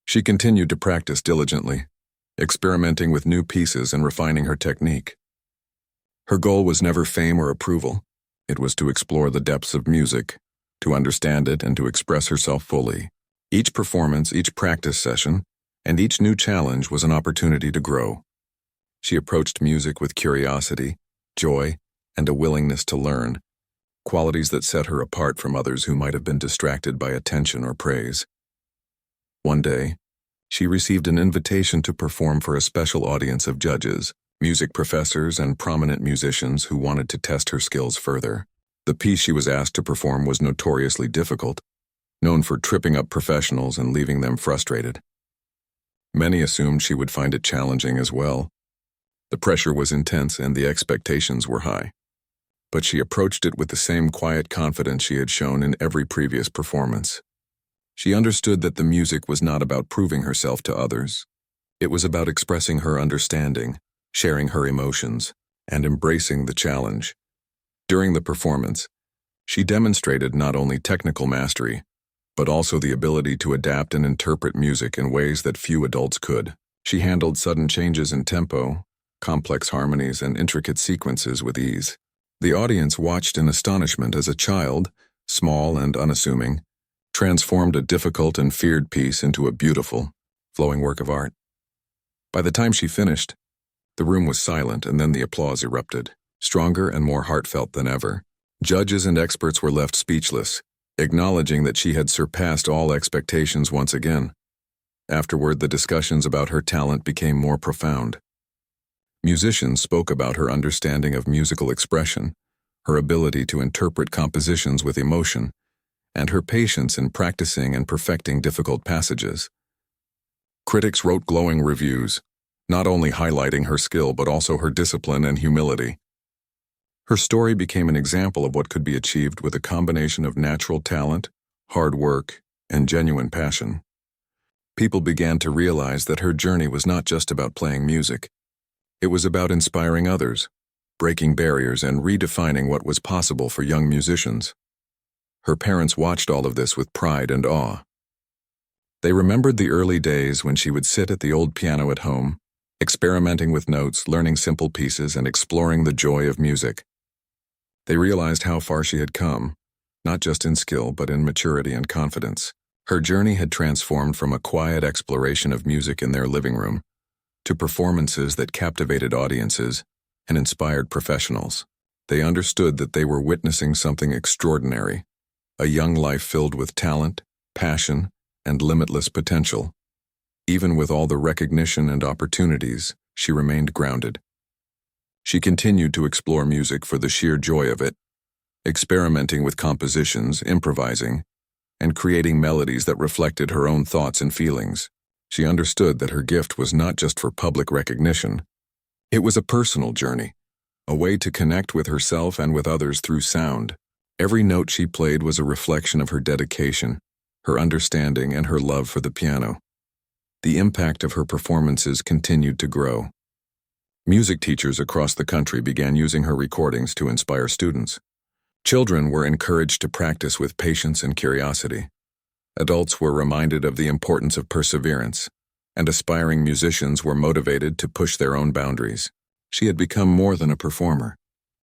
She continued to practice diligently, experimenting with new pieces and refining her technique. Her goal was never fame or approval. It was to explore the depths of music, to understand it, and to express herself fully. Each performance, each practice session, and each new challenge was an opportunity to grow. She approached music with curiosity, joy, and a willingness to learn, qualities that set her apart from others who might have been distracted by attention or praise. One day, she received an invitation to perform for a special audience of judges, music professors, and prominent musicians who wanted to test her skills further. The piece she was asked to perform was notoriously difficult, known for tripping up professionals and leaving them frustrated. Many assumed she would find it challenging as well. The pressure was intense and the expectations were high. But she approached it with the same quiet confidence she had shown in every previous performance. She understood that the music was not about proving herself to others. It was about expressing her understanding, sharing her emotions, and embracing the challenge. During the performance, she demonstrated not only technical mastery, but also the ability to adapt and interpret music in ways that few adults could. She handled sudden changes in tempo, complex harmonies, and intricate sequences with ease. The audience watched in astonishment as a child, small and unassuming, transformed a difficult and feared piece into a beautiful, flowing work of art. By the time she finished, the room was silent, and then the applause erupted, stronger and more heartfelt than ever. Judges and experts were left speechless, acknowledging that she had surpassed all expectations once again. Afterward, the discussions about her talent became more profound. Musicians spoke about her understanding of musical expression, her ability to interpret compositions with emotion, and her patience in practicing and perfecting difficult passages. Critics wrote glowing reviews, not only highlighting her skill but also her discipline and humility. Her story became an example of what could be achieved with a combination of natural talent, hard work, and genuine passion. People began to realize that her journey was not just about playing music. It was about inspiring others, breaking barriers, and redefining what was possible for young musicians. Her parents watched all of this with pride and awe. They remembered the early days when she would sit at the old piano at home, experimenting with notes, learning simple pieces, and exploring the joy of music. They realized how far she had come, not just in skill but in maturity and confidence. Her journey had transformed from a quiet exploration of music in their living room to performances that captivated audiences and inspired professionals. They understood that they were witnessing something extraordinary, a young life filled with talent, passion, and limitless potential. Even with all the recognition and opportunities, she remained grounded. She continued to explore music for the sheer joy of it, experimenting with compositions, improvising, and creating melodies that reflected her own thoughts and feelings. She understood that her gift was not just for public recognition. It was a personal journey, a way to connect with herself and with others through sound. Every note she played was a reflection of her dedication, her understanding, and her love for the piano. The impact of her performances continued to grow. Music teachers across the country began using her recordings to inspire students. Children were encouraged to practice with patience and curiosity. Adults were reminded of the importance of perseverance, and aspiring musicians were motivated to push their own boundaries. She had become more than a performer.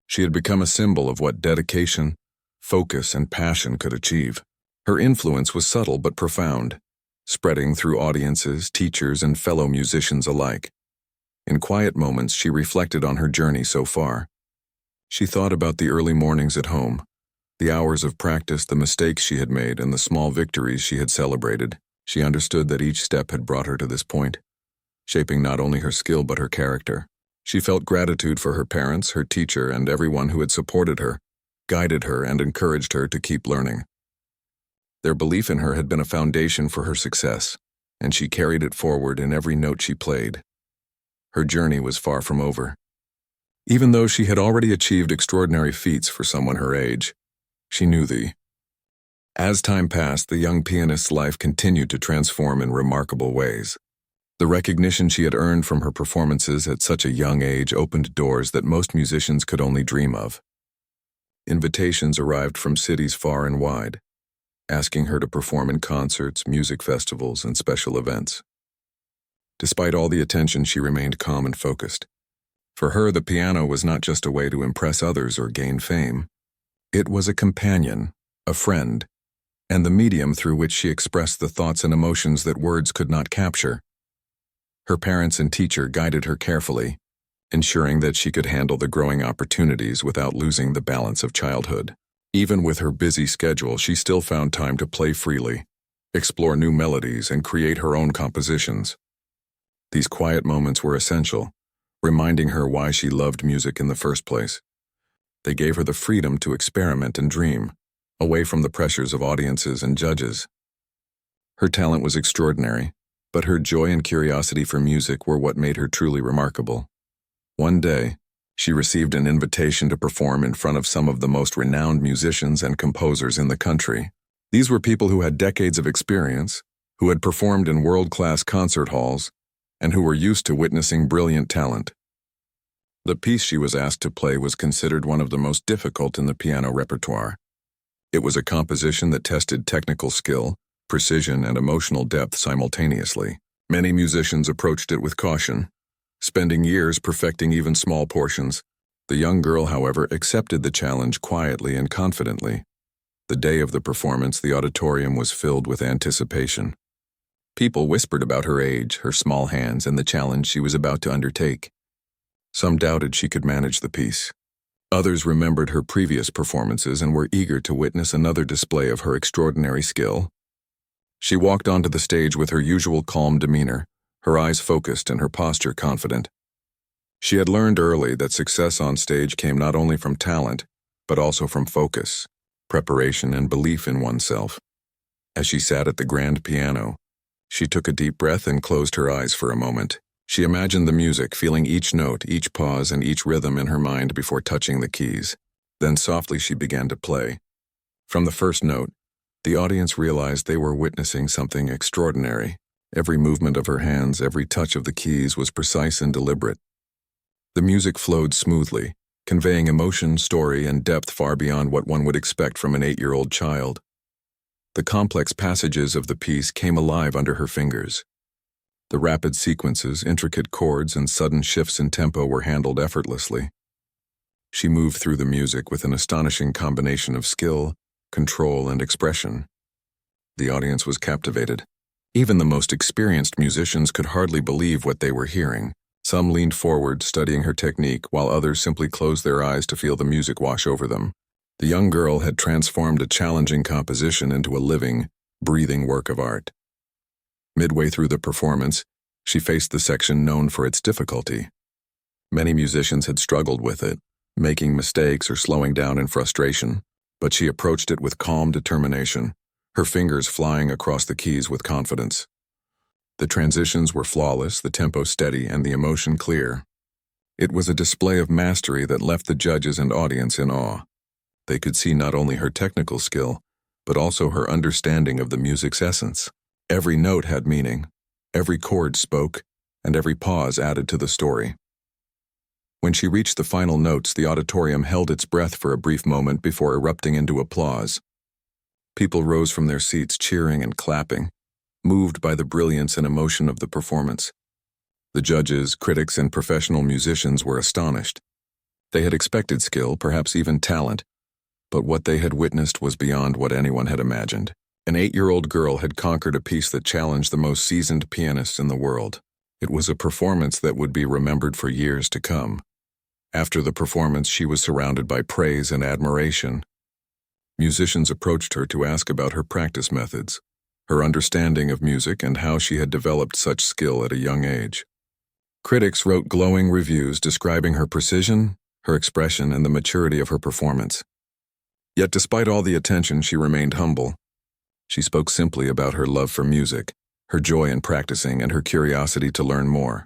She had become a symbol of what dedication, focus, and passion could achieve. Her influence was subtle but profound, spreading through audiences, teachers, and fellow musicians alike. In quiet moments, she reflected on her journey so far. She thought about the early mornings at home, the hours of practice, the mistakes she had made, and the small victories she had celebrated. She understood that each step had brought her to this point, shaping not only her skill but her character. She felt gratitude for her parents, her teacher, and everyone who had supported her, guided her, and encouraged her to keep learning. Their belief in her had been a foundation for her success, and she carried it forward in every note she played. Her journey was far from over. Even though she had already achieved extraordinary feats for someone her age, she knew As time passed, the young pianist's life continued to transform in remarkable ways. The recognition she had earned from her performances at such a young age opened doors that most musicians could only dream of. Invitations arrived from cities far and wide, asking her to perform in concerts, music festivals, and special events. Despite all the attention, she remained calm and focused. For her, the piano was not just a way to impress others or gain fame. It was a companion, a friend, and the medium through which she expressed the thoughts and emotions that words could not capture. Her parents and teacher guided her carefully, ensuring that she could handle the growing opportunities without losing the balance of childhood. Even with her busy schedule, she still found time to play freely, explore new melodies, and create her own compositions. These quiet moments were essential, reminding her why she loved music in the first place. They gave her the freedom to experiment and dream, away from the pressures of audiences and judges. Her talent was extraordinary, but her joy and curiosity for music were what made her truly remarkable. One day, she received an invitation to perform in front of some of the most renowned musicians and composers in the country. These were people who had decades of experience, who had performed in world-class concert halls, and who were used to witnessing brilliant talent. The piece she was asked to play was considered one of the most difficult in the piano repertoire. It was a composition that tested technical skill, precision, and emotional depth simultaneously. Many musicians approached it with caution, spending years perfecting even small portions. The young girl, however, accepted the challenge quietly and confidently. The day of the performance, the auditorium was filled with anticipation. People whispered about her age, her small hands, and the challenge she was about to undertake. Some doubted she could manage the piece. Others remembered her previous performances and were eager to witness another display of her extraordinary skill. She walked onto the stage with her usual calm demeanor, her eyes focused and her posture confident. She had learned early that success on stage came not only from talent, but also from focus, preparation, and belief in oneself. As she sat at the grand piano, she took a deep breath and closed her eyes for a moment. She imagined the music, feeling each note, each pause, and each rhythm in her mind before touching the keys. Then softly she began to play. From the first note, the audience realized they were witnessing something extraordinary. Every movement of her hands, every touch of the keys was precise and deliberate. The music flowed smoothly, conveying emotion, story, and depth far beyond what one would expect from an 8-year-old child. The complex passages of the piece came alive under her fingers. The rapid sequences, intricate chords, and sudden shifts in tempo were handled effortlessly. She moved through the music with an astonishing combination of skill, control, and expression. The audience was captivated. Even the most experienced musicians could hardly believe what they were hearing. Some leaned forward, studying her technique, while others simply closed their eyes to feel the music wash over them. The young girl had transformed a challenging composition into a living, breathing work of art. Midway through the performance, she faced the section known for its difficulty. Many musicians had struggled with it, making mistakes or slowing down in frustration, but she approached it with calm determination, her fingers flying across the keys with confidence. The transitions were flawless, the tempo steady, and the emotion clear. It was a display of mastery that left the judges and audience in awe. They could see not only her technical skill, but also her understanding of the music's essence. Every note had meaning, every chord spoke, and every pause added to the story. When she reached the final notes, the auditorium held its breath for a brief moment before erupting into applause. People rose from their seats, cheering and clapping, moved by the brilliance and emotion of the performance. The judges, critics, and professional musicians were astonished. They had expected skill, perhaps even talent, but what they had witnessed was beyond what anyone had imagined. An 8-year-old girl had conquered a piece that challenged the most seasoned pianists in the world. It was a performance that would be remembered for years to come. After the performance, she was surrounded by praise and admiration. Musicians approached her to ask about her practice methods, her understanding of music, and how she had developed such skill at a young age. Critics wrote glowing reviews describing her precision, her expression, and the maturity of her performance. Yet despite all the attention, she remained humble. She spoke simply about her love for music, her joy in practicing, and her curiosity to learn more.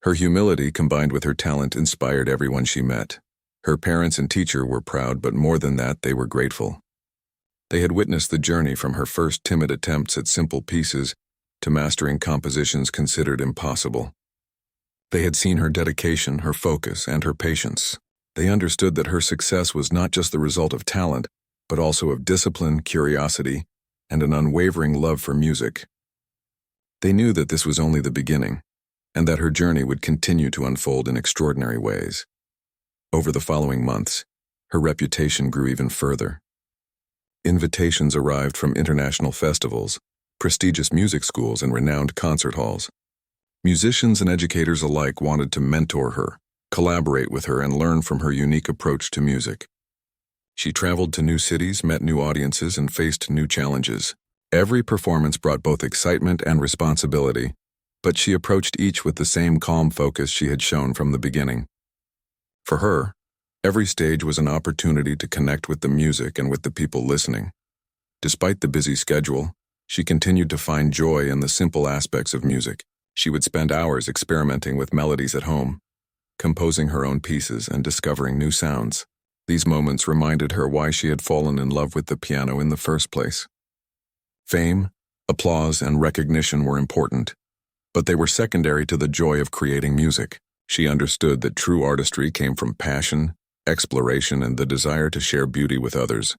Her humility combined with her talent inspired everyone she met. Her parents and teacher were proud, but more than that, they were grateful. They had witnessed the journey from her first timid attempts at simple pieces to mastering compositions considered impossible. They had seen her dedication, her focus, and her patience. They understood that her success was not just the result of talent, but also of discipline, curiosity, and an unwavering love for music. They knew that this was only the beginning, and that her journey would continue to unfold in extraordinary ways. Over the following months, her reputation grew even further. Invitations arrived from international festivals, prestigious music schools, and renowned concert halls. Musicians and educators alike wanted to mentor her, collaborate with her, and learn from her unique approach to music. She traveled to new cities, met new audiences, and faced new challenges. Every performance brought both excitement and responsibility, but she approached each with the same calm focus she had shown from the beginning. For her, every stage was an opportunity to connect with the music and with the people listening. Despite the busy schedule, she continued to find joy in the simple aspects of music. She would spend hours experimenting with melodies at home, composing her own pieces and discovering new sounds. These moments reminded her why she had fallen in love with the piano in the first place. Fame, applause, and recognition were important, but they were secondary to the joy of creating music. She understood that true artistry came from passion, exploration, and the desire to share beauty with others.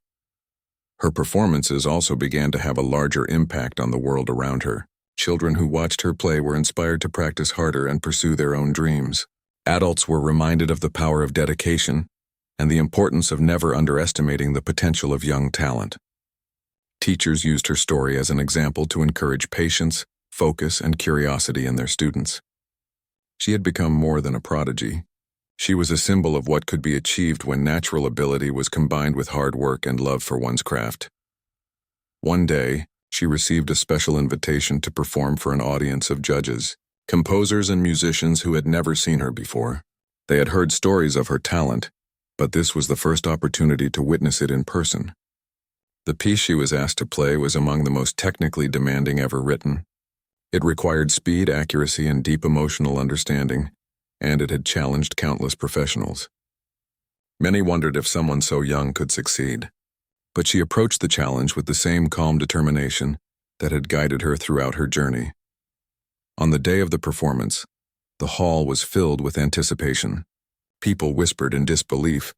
Her performances also began to have a larger impact on the world around her. Children who watched her play were inspired to practice harder and pursue their own dreams. Adults were reminded of the power of dedication and the importance of never underestimating the potential of young talent. Teachers used her story as an example to encourage patience, focus, and curiosity in their students. She had become more than a prodigy. She was a symbol of what could be achieved when natural ability was combined with hard work and love for one's craft. One day, she received a special invitation to perform for an audience of judges, composers and musicians who had never seen her before. They had heard stories of her talent, but this was the first opportunity to witness it in person. The piece she was asked to play was among the most technically demanding ever written. It required speed, accuracy, and deep emotional understanding, and it had challenged countless professionals. Many wondered if someone so young could succeed, but she approached the challenge with the same calm determination that had guided her throughout her journey. On the day of the performance, the hall was filled with anticipation. People whispered in disbelief,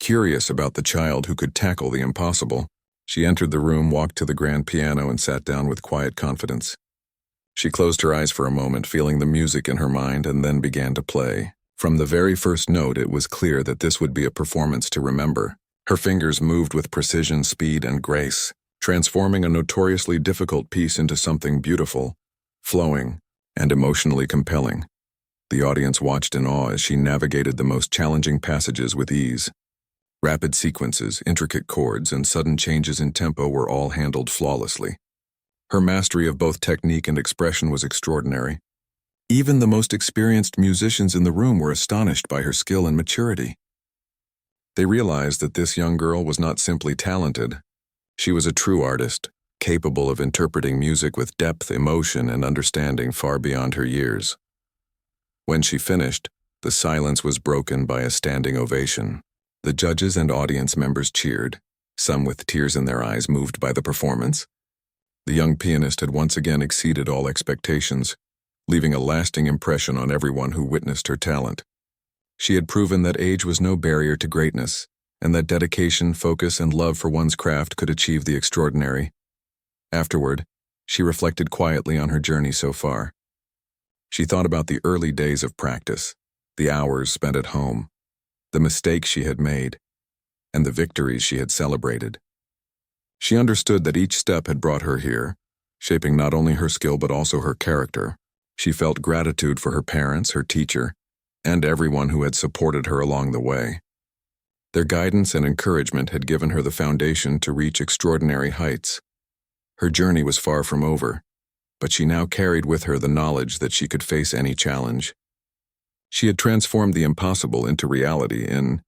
curious about the child who could tackle the impossible. She entered the room, walked to the grand piano, and sat down with quiet confidence. She closed her eyes for a moment, feeling the music in her mind, and then began to play. From the very first note, it was clear that this would be a performance to remember. Her fingers moved with precision, speed, and grace, transforming a notoriously difficult piece into something beautiful, flowing, and emotionally compelling. The audience watched in awe as she navigated the most challenging passages with ease. Rapid sequences, intricate chords, and sudden changes in tempo were all handled flawlessly. Her mastery of both technique and expression was extraordinary. Even the most experienced musicians in the room were astonished by her skill and maturity. They realized that this young girl was not simply talented. She was a true artist, capable of interpreting music with depth, emotion, and understanding far beyond her years. When she finished, the silence was broken by a standing ovation. The judges and audience members cheered, some with tears in their eyes, moved by the performance. The young pianist had once again exceeded all expectations, leaving a lasting impression on everyone who witnessed her talent. She had proven that age was no barrier to greatness, and that dedication, focus, and love for one's craft could achieve the extraordinary. Afterward, she reflected quietly on her journey so far. She thought about the early days of practice, the hours spent at home, the mistakes she had made, and the victories she had celebrated. She understood that each step had brought her here, shaping not only her skill but also her character. She felt gratitude for her parents, her teacher, and everyone who had supported her along the way. Their guidance and encouragement had given her the foundation to reach extraordinary heights. Her journey was far from over, but she now carried with her the knowledge that she could face any challenge. She had transformed the impossible into reality in